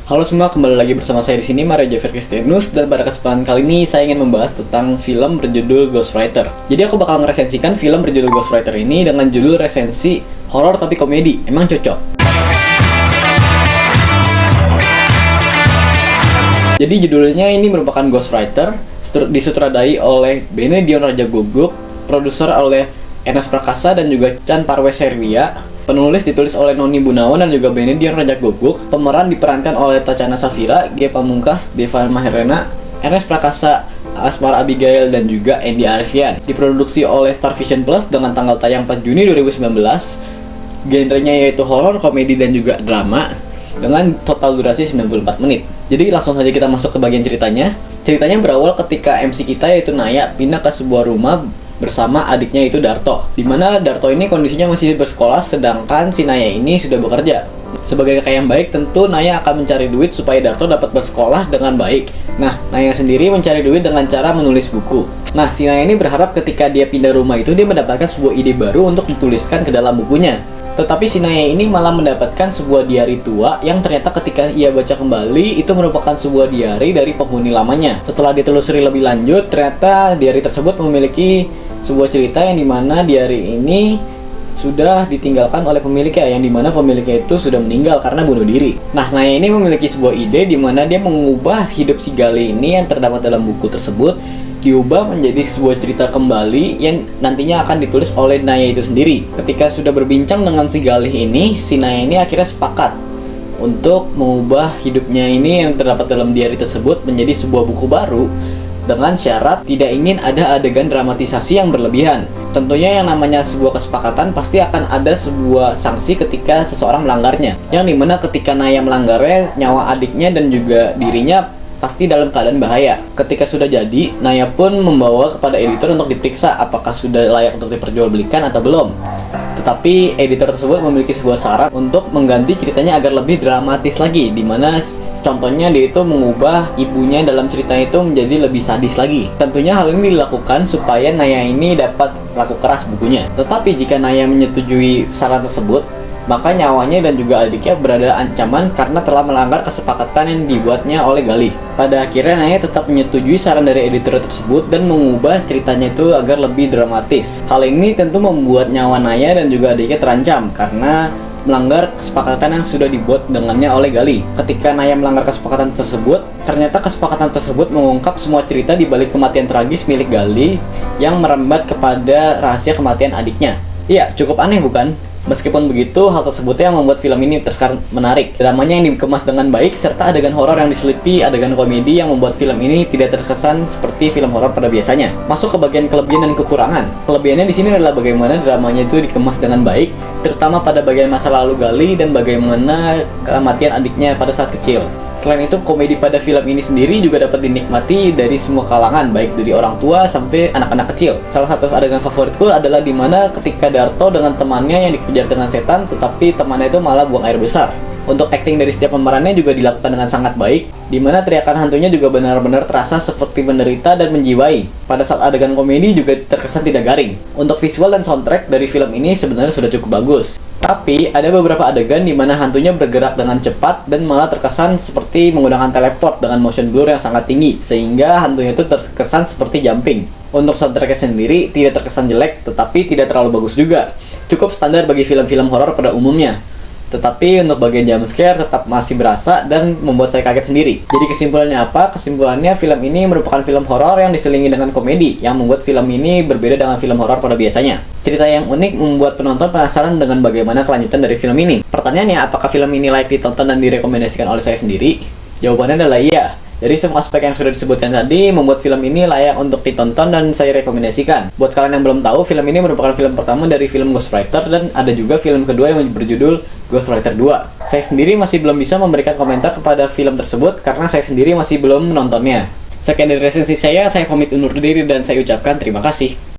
Halo semua, kembali lagi bersama saya di sini Mario Jafar Kristianus, dan pada kesempatan kali ini saya ingin membahas tentang film berjudul Ghostwriter. Jadi aku bakal meresensikan film berjudul Ghostwriter ini dengan judul resensi horor tapi komedi. Emang cocok? Jadi judulnya ini merupakan Ghostwriter, disutradai oleh Benedion Rajaguguk, produser oleh Ernest Prakasa dan juga Chan Parweserwia. Penulis ditulis oleh Noni Gunawan dan juga Benedion Rajaguguk. Pemeran diperankan oleh Tachana Safira, Ge Pamungkas, Deva Maherena, Ernest Prakasa, Asmar Abigail, dan juga Andy Arfian. Diproduksi oleh Star Vision Plus dengan tanggal tayang 4 Juni 2019. Genrenya yaitu horor, komedi, dan juga drama dengan total durasi 94 menit. Jadi langsung saja kita masuk ke bagian ceritanya. Ceritanya berawal ketika MC kita yaitu Naya pindah ke sebuah rumah bersama adiknya itu Darto, dimana Darto ini kondisinya masih bersekolah sedangkan si Naya ini sudah bekerja. Sebagai kakak yang baik, tentu Naya akan mencari duit supaya Darto dapat bersekolah dengan baik. Nah, Naya sendiri mencari duit dengan cara menulis buku. Nah, si Naya ini berharap ketika dia pindah rumah itu dia mendapatkan sebuah ide baru untuk dituliskan ke dalam bukunya. Tetapi si Naya ini malah mendapatkan sebuah diari tua yang ternyata ketika ia baca kembali itu merupakan sebuah diari dari penghuni lamanya. Setelah ditelusuri lebih lanjut, ternyata diari tersebut memiliki sebuah cerita yang dimana diari ini sudah ditinggalkan oleh pemiliknya, yang dimana pemiliknya itu sudah meninggal karena bunuh diri. Nah, Naya ini memiliki sebuah ide dimana dia mengubah hidup si Gali ini yang terdapat dalam buku tersebut diubah menjadi sebuah cerita kembali yang nantinya akan ditulis oleh Naya itu sendiri. Ketika sudah berbincang dengan si Galih ini, si Naya ini akhirnya sepakat untuk mengubah hidupnya ini yang terdapat dalam diari tersebut menjadi sebuah buku baru dengan syarat tidak ingin ada adegan dramatisasi yang berlebihan. Tentunya yang namanya sebuah kesepakatan pasti akan ada sebuah sanksi ketika seseorang melanggarnya, yang dimana ketika Naya melanggarnya, nyawa adiknya dan juga dirinya pasti dalam keadaan bahaya. Ketika sudah jadi, Naya pun membawa kepada editor untuk diperiksa apakah sudah layak untuk diperjualbelikan atau belum. Tetapi editor tersebut memiliki sebuah syarat untuk mengganti ceritanya agar lebih dramatis lagi, dimana contohnya dia itu mengubah ibunya dalam cerita itu menjadi lebih sadis lagi. Tentunya hal ini dilakukan supaya Naya ini dapat laku keras bukunya. Tetapi jika Naya menyetujui syarat tersebut, maka nyawanya dan juga adiknya berada ancaman karena telah melanggar kesepakatan yang dibuatnya oleh Galih. Pada akhirnya Naya tetap menyetujui saran dari editor tersebut dan mengubah ceritanya itu agar lebih dramatis. Hal ini tentu membuat nyawa Naya dan juga adiknya terancam karena melanggar kesepakatan yang sudah dibuat dengannya oleh Galih. Ketika Naya melanggar kesepakatan tersebut, ternyata kesepakatan tersebut mengungkap semua cerita di balik kematian tragis milik Galih yang merembat kepada rahasia kematian adiknya. Iya, cukup aneh bukan? Meskipun begitu, hal tersebut yang membuat film ini terkesan menarik. Dramanya yang dikemas dengan baik serta adegan horor yang diselipi adegan komedi yang membuat film ini tidak terkesan seperti film horor pada biasanya. Masuk ke bagian kelebihan dan kekurangan. Kelebihannya di sini adalah bagaimana dramanya itu dikemas dengan baik, terutama pada bagian masa lalu Galih dan bagaimana kematian adiknya pada saat kecil. Selain itu, komedi pada film ini sendiri juga dapat dinikmati dari semua kalangan, baik dari orang tua sampai anak-anak kecil. Salah satu adegan favoritku adalah dimana ketika Darto dengan temannya yang dikejar dengan setan, tetapi temannya itu malah buang air besar. Untuk acting dari setiap pemerannya juga dilakukan dengan sangat baik, dimana teriakan hantunya juga benar-benar terasa seperti menderita dan menjiwai. Pada saat adegan komedi juga terkesan tidak garing. Untuk visual dan soundtrack dari film ini sebenarnya sudah cukup bagus. Tapi ada beberapa adegan di mana hantunya bergerak dengan cepat dan malah terkesan seperti menggunakan teleport dengan motion blur yang sangat tinggi, sehingga hantunya itu terkesan seperti jumping. Untuk soundtracknya sendiri tidak terkesan jelek, tetapi tidak terlalu bagus juga. Cukup standar bagi film-film horor pada umumnya. Tetapi untuk bagian jumpscare tetap masih berasa dan membuat saya kaget sendiri. Jadi kesimpulannya apa? Kesimpulannya film ini merupakan film horor yang diselingi dengan komedi, yang membuat film ini berbeda dengan film horor pada biasanya. Cerita yang unik membuat penonton penasaran dengan bagaimana kelanjutan dari film ini. Pertanyaannya, apakah film ini layak ditonton dan direkomendasikan oleh saya sendiri? Jawabannya adalah iya. Dari semua aspek yang sudah disebutkan tadi, membuat film ini layak untuk ditonton dan saya rekomendasikan. Buat kalian yang belum tahu, film ini merupakan film pertama dari film Ghostwriter dan ada juga film kedua yang berjudul Ghostwriter 2. Saya sendiri masih belum bisa memberikan komentar kepada film tersebut karena saya sendiri masih belum menontonnya. Sekian dari resensi saya pamit undur diri dan saya ucapkan terima kasih.